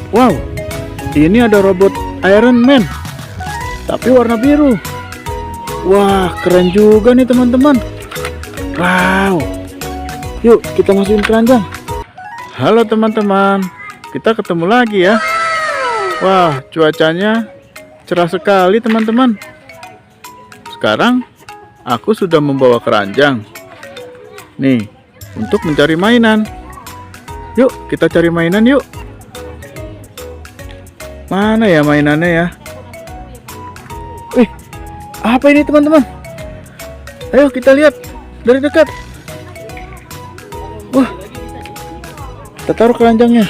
Wow, ini ada robot Iron Man, tapi warna biru. Wah, keren juga nih teman-teman. Wow, yuk kita masukin keranjang. Halo teman-teman, kita ketemu lagi ya. Wah, cuacanya cerah sekali teman-teman. Sekarang aku sudah membawa keranjang nih untuk mencari mainan. Yuk kita cari mainan yuk. Mana ya mainannya ya? Wih, apa ini teman-teman? Ayo kita lihat dari dekat. Wah, kita taruh keranjangnya.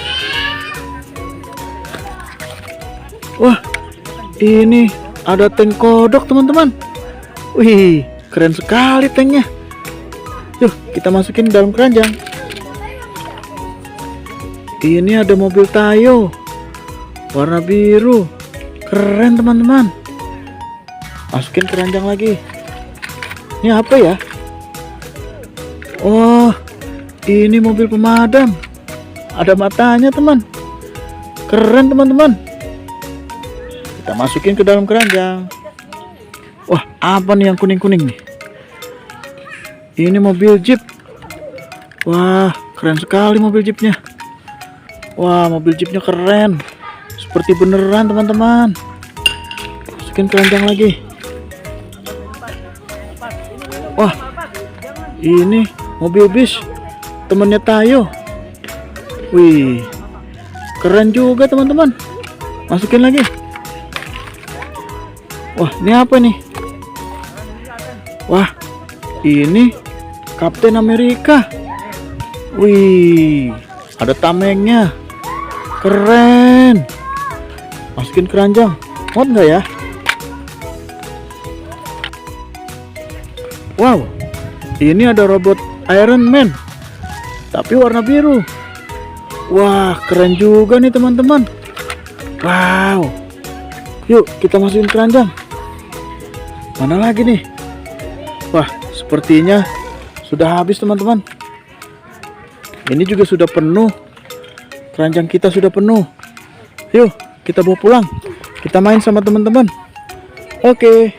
Wah, ini ada tank kodok teman-teman. Wih, keren sekali tanknya. Yuk kita masukin dalam keranjang. Ini ada mobil Tayo warna biru, keren teman-teman. Masukin keranjang lagi. Ini apa ya? Oh, ini mobil pemadam. Ada matanya teman. Keren teman-teman. Kita masukin ke dalam keranjang. Wah, apa nih yang kuning-kuning nih? Ini mobil jeep. Wah, keren sekali mobil jeepnya. Wah, mobil jeepnya keren. Seperti beneran teman-teman. Masukin keranjang lagi. Wah, ini mobil bis temennya Tayo. Wih, keren juga teman-teman. Masukin lagi. Wah, ini apa nih? Wah, ini Kapten Amerika. Wih, ada tamengnya. Keren. Masukin keranjang. Muat nggak ya? Wow, ini ada robot Iron Man, tapi warna biru. Wah, keren juga nih teman-teman. Wow, yuk kita masukin keranjang. Mana lagi nih? Wah, sepertinya sudah habis teman-teman. Ini juga sudah penuh. Keranjang kita sudah penuh. Yuk kita bawa pulang. Kita main sama teman-teman. Oke.